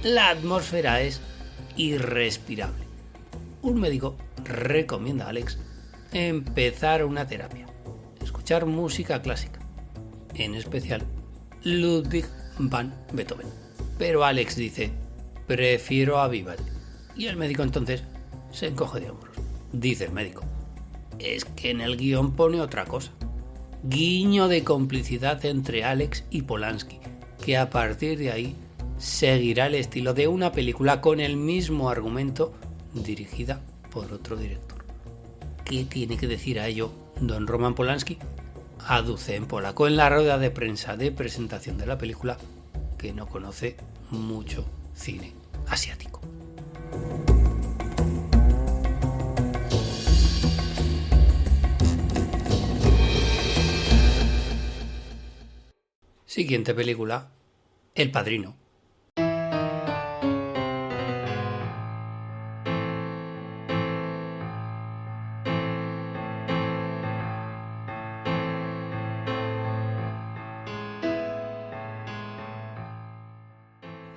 La atmósfera es irrespirable. Un médico recomienda a Alex empezar una terapia, escuchar música clásica, en especial Ludwig van Beethoven. Pero Alex dice, prefiero a Vivaldi. Y el médico entonces se encoge de hombros. Dice el médico, es que en el guión pone otra cosa. Guiño de complicidad entre Alex y Polanski, que a partir de ahí seguirá el estilo de una película con el mismo argumento dirigida por otro director. ¿Qué tiene que decir a ello don Roman Polanski? Aduce en polaco en la rueda de prensa de presentación de la película que no conoce mucho cine asiático. Siguiente película, El Padrino.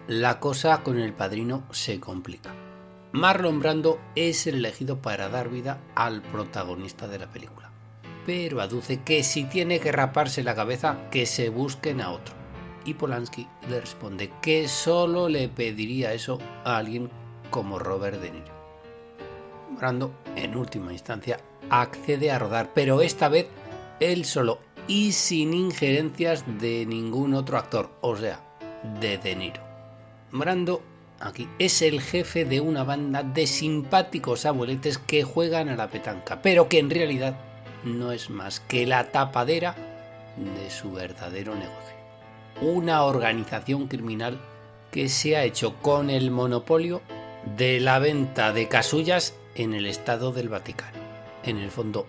La cosa con El Padrino se complica. Marlon Brando es el elegido para dar vida al protagonista de la película, pero aduce que si tiene que raparse la cabeza, que se busquen a otro. Y Polanski le responde que solo le pediría eso a alguien como Robert De Niro. Brando, en última instancia, accede a rodar, pero esta vez él solo y sin injerencias de ningún otro actor, o sea, de De Niro. Brando aquí es el jefe de una banda de simpáticos abueletes que juegan a la petanca, pero que en realidad no es más que la tapadera de su verdadero negocio. Una organización criminal que se ha hecho con el monopolio de la venta de casullas en el Estado del Vaticano. En el fondo,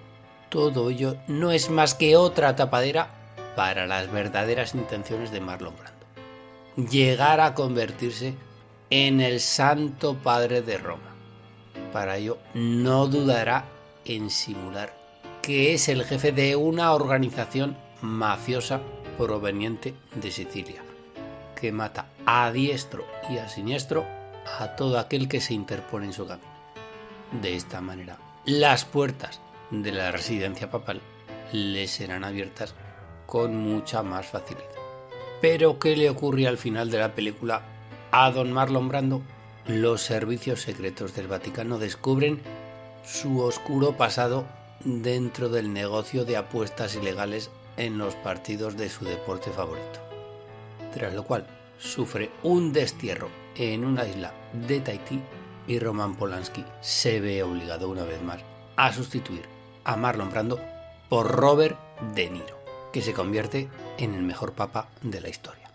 todo ello no es más que otra tapadera para las verdaderas intenciones de Marlon Brando. Llegar a convertirse en el Santo Padre de Roma. Para ello no dudará en simular que es el jefe de una organización mafiosa proveniente de Sicilia, que mata a diestro y a siniestro a todo aquel que se interpone en su camino. De esta manera, las puertas de la residencia papal le serán abiertas con mucha más facilidad. Pero ¿qué le ocurre al final de la película a don Marlon Brando? Los servicios secretos del Vaticano descubren su oscuro pasado dentro del negocio de apuestas ilegales en los partidos de su deporte favorito. Tras lo cual sufre un destierro en una isla de Tahití y Roman Polanski se ve obligado una vez más a sustituir a Marlon Brando por Robert De Niro, que se convierte en el mejor papa de la historia.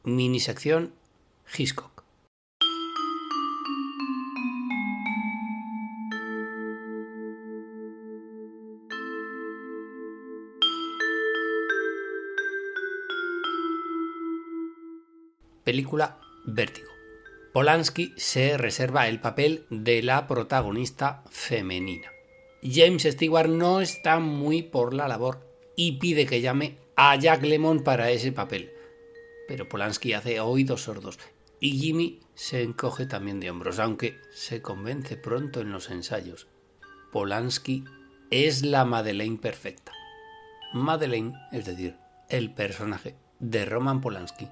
Minisección Hitchcock. Película Vértigo. Polanski se reserva el papel de la protagonista femenina. James Stewart no está muy por la labor y pide que llame a Jack Lemmon para ese papel. Pero Polanski hace oídos sordos y Jimmy se encoge también de hombros, aunque se convence pronto en los ensayos. Polanski es la Madeleine perfecta. Madeleine, es decir, el personaje de Roman Polanski,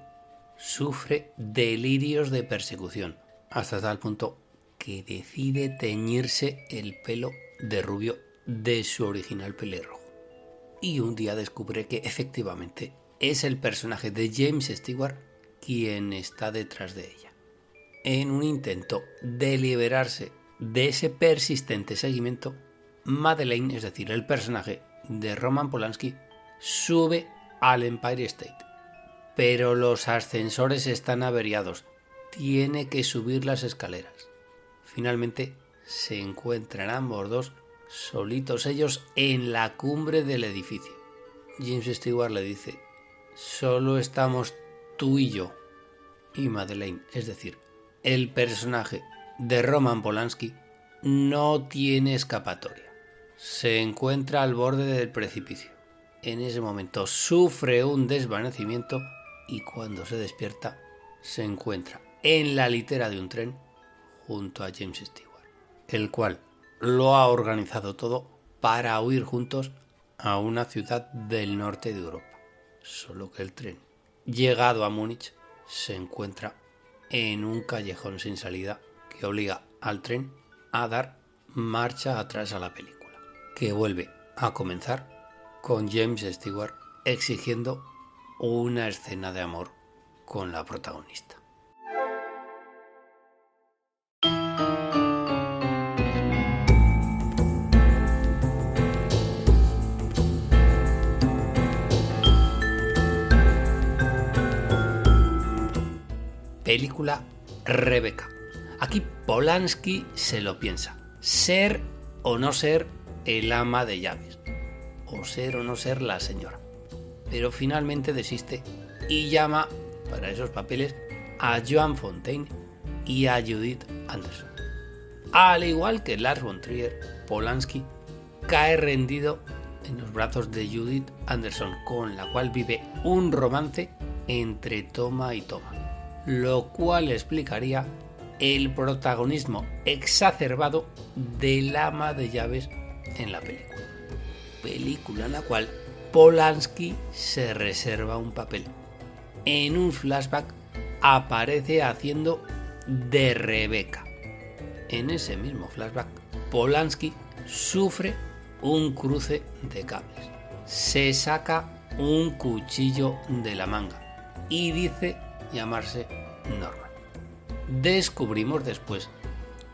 sufre delirios de persecución, hasta tal punto que decide teñirse el pelo de rubio de su original pelirrojo. Y un día descubre que efectivamente es el personaje de James Stewart quien está detrás de ella. En un intento de liberarse de ese persistente seguimiento, Madeleine, es decir, el personaje de Roman Polanski, sube al Empire State. Pero los ascensores están averiados. Tiene que subir las escaleras. Finalmente se encuentran ambos dos solitos ellos en la cumbre del edificio. James Stewart le dice: solo estamos tú y yo. Y Madeleine, es decir, el personaje de Roman Polanski, no tiene escapatoria. Se encuentra al borde del precipicio. En ese momento sufre un desvanecimiento y cuando se despierta se encuentra en la litera de un tren junto a James Stewart, el cual lo ha organizado todo para huir juntos a una ciudad del norte de Europa. Solo que el tren, llegado a Múnich, se encuentra en un callejón sin salida que obliga al tren a dar marcha atrás a la película, que vuelve a comenzar con James Stewart exigiendo una escena de amor con la protagonista. Película Rebecca. Aquí Polanski se lo piensa. Ser o no ser el ama de llaves. O ser o no ser la señora. Pero finalmente desiste y llama para esos papeles a Joan Fontaine y a Judith Anderson. Al igual que Lars von Trier, Polanski cae rendido en los brazos de Judith Anderson, con la cual vive un romance entre toma y toma, lo cual explicaría el protagonismo exacerbado del ama de llaves en la película en la cual Polanski se reserva un papel. En un flashback aparece haciendo de Rebecca. En ese mismo flashback, Polanski sufre un cruce de cables. Se saca un cuchillo de la manga y dice llamarse Norman. Descubrimos después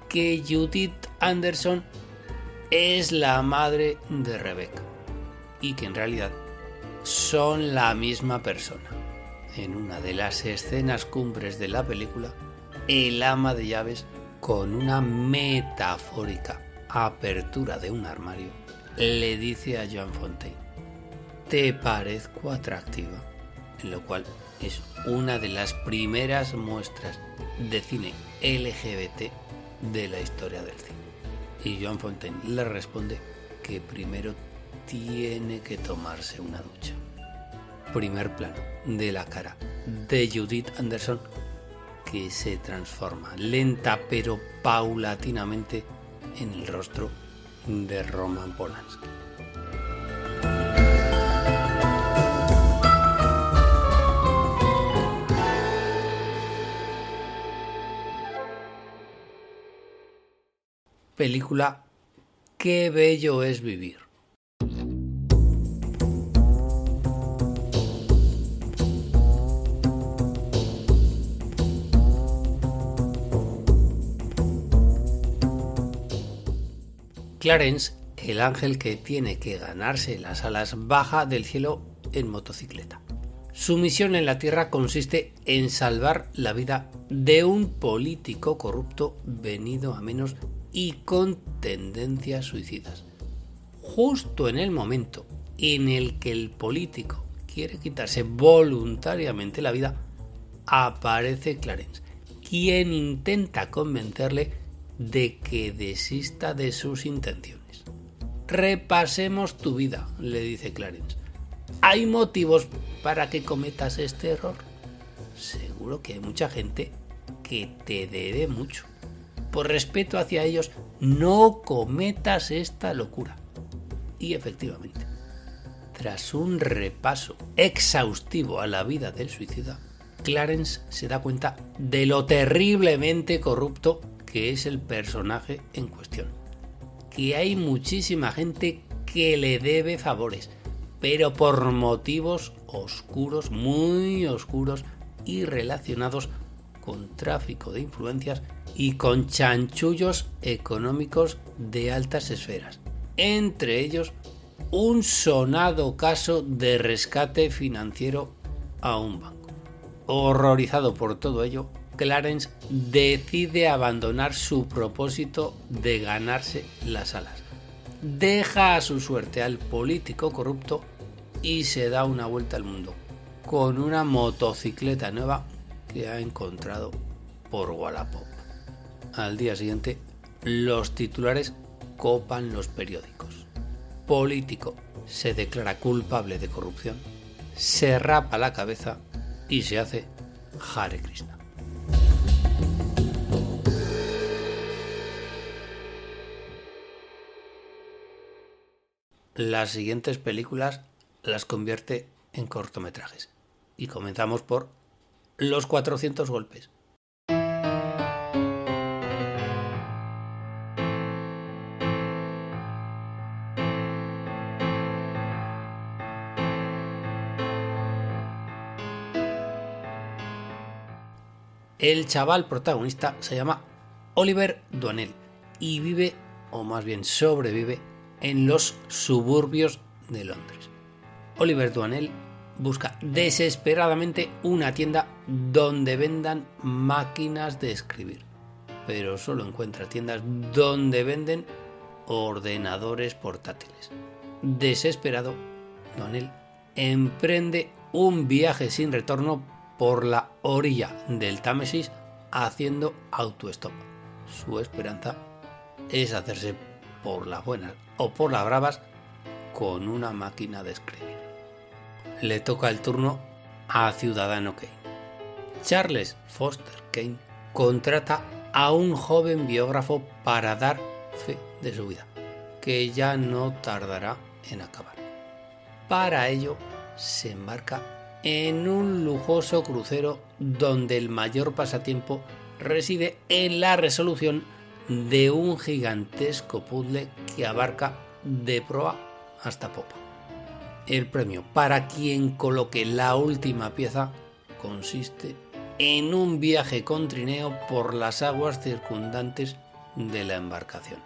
que Judith Anderson es la madre de Rebecca y que en realidad son la misma persona. En una de las escenas cumbres de la película, el ama de llaves, con una metafórica apertura de un armario, le dice a Joan Fontaine: ¿te parezco atractiva? En lo cual es una de las primeras muestras de cine LGBT de la historia del cine. Y Joan Fontaine le responde que primero tiene que tomarse una ducha. Primer plano de la cara de Judith Anderson, que se transforma lenta pero paulatinamente en el rostro de Roman Polanski. Película Qué bello es vivir. Clarence, el ángel que tiene que ganarse las alas, baja del cielo en motocicleta. Su misión en la Tierra consiste en salvar la vida de un político corrupto venido a menos y con tendencias suicidas. Justo en el momento en el que el político quiere quitarse voluntariamente la vida, aparece Clarence, quien intenta convencerle de que desista de sus intenciones. Repasemos tu vida, le dice Clarence. ¿Hay motivos para que cometas este error? Seguro que hay mucha gente que te debe mucho. Por respeto hacia ellos, no cometas esta locura. Y efectivamente, tras un repaso exhaustivo a la vida del suicida, Clarence se da cuenta de lo terriblemente corrupto que es el personaje en cuestión. Que hay muchísima gente que le debe favores, pero por motivos oscuros, muy oscuros, y relacionados con tráfico de influencias y con chanchullos económicos de altas esferas. Entre ellos, un sonado caso de rescate financiero a un banco. Horrorizado por todo ello, Clarence decide abandonar su propósito de ganarse las alas. Deja a su suerte al político corrupto y se da una vuelta al mundo con una motocicleta nueva que ha encontrado por Wallapop. Al día siguiente, los titulares copan los periódicos. Político se declara culpable de corrupción, se rapa la cabeza y se hace Hare Krishna. Las siguientes películas las convierte en cortometrajes. Y comenzamos por Los 400 golpes. El chaval protagonista se llama Oliver Dwanell y vive, o más bien sobrevive, en los suburbios de Londres. Oliver Dwanell busca desesperadamente una tienda donde vendan máquinas de escribir, pero solo encuentra tiendas donde venden ordenadores portátiles. Desesperado, Dwanell emprende un viaje sin retorno por la orilla del Támesis haciendo autostop. Su esperanza es hacerse por las buenas o por las bravas con una máquina de escribir. Le toca el turno a Ciudadano Kane. Charles Foster Kane contrata a un joven biógrafo para dar fe de su vida, que ya no tardará en acabar. Para ello se embarca en un lujoso crucero donde el mayor pasatiempo reside en la resolución de un gigantesco puzzle que abarca de proa hasta popa. El premio para quien coloque la última pieza consiste en un viaje con trineo por las aguas circundantes de la embarcación.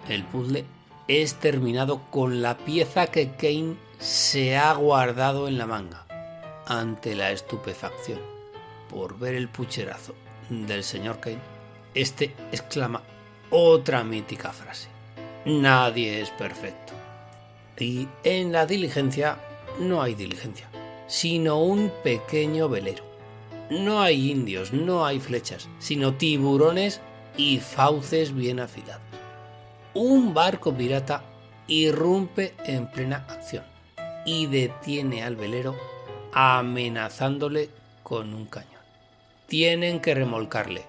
El puzzle es terminado con la pieza que Kane se ha guardado en la manga. Ante la estupefacción por ver el pucherazo del señor Kane, este exclama otra mítica frase: nadie es perfecto. Y en la diligencia no hay diligencia, sino un pequeño velero. No hay indios, no hay flechas, sino tiburones y fauces bien afilados. Un barco pirata irrumpe en plena acción y detiene al velero amenazándole con un cañón. Tienen que remolcarle.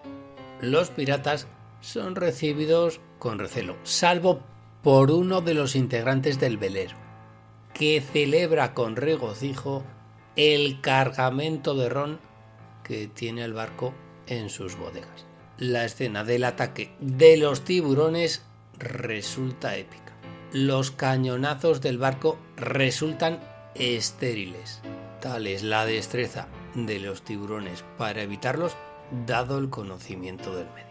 Los piratas son recibidos con recelo, salvo por uno de los integrantes del velero, que celebra con regocijo el cargamento de ron que tiene el barco en sus bodegas. La escena del ataque de los tiburones resulta épica. Los cañonazos del barco resultan estériles. Tal es la destreza de los tiburones para evitarlos, dado el conocimiento del medio.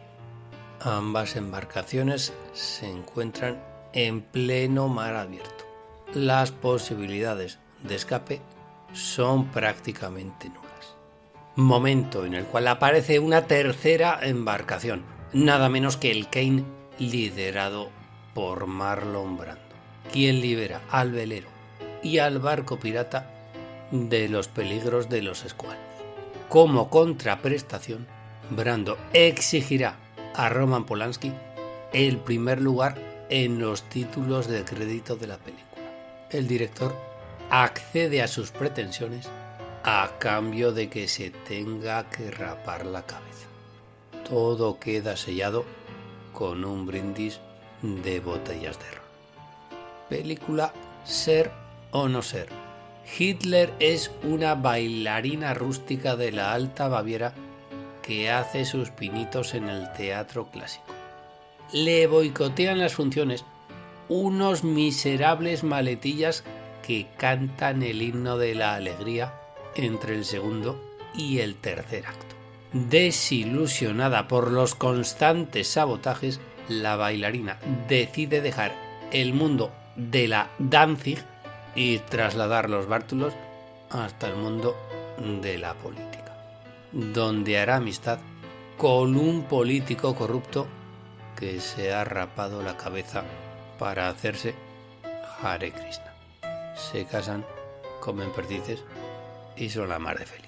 Ambas embarcaciones se encuentran en pleno mar abierto. Las posibilidades de escape son prácticamente nulas. Momento en el cual aparece una tercera embarcación, nada menos que el Kane, liderado por Marlon Brando, quien libera al velero y al barco pirata de los peligros de los escualos. Como contraprestación, Brando exigirá a Roman Polanski el primer lugar en los títulos de crédito de la película. El director accede a sus pretensiones a cambio de que se tenga que rapar la cabeza. Todo queda sellado con un brindis de botellas de ron. Película Ser o no ser. Hitler es una bailarina rústica de la Alta Baviera que hace sus pinitos en el teatro clásico. Le boicotean las funciones unos miserables maletillas que cantan el himno de la alegría entre el segundo y el tercer acto. Desilusionada por los constantes sabotajes, la bailarina decide dejar el mundo de la Danzig y trasladar los bártulos hasta el mundo de la política, donde hará amistad con un político corrupto que se ha rapado la cabeza para hacerse Hare Krishna. Se casan, comen perdices y son la mar de feliz.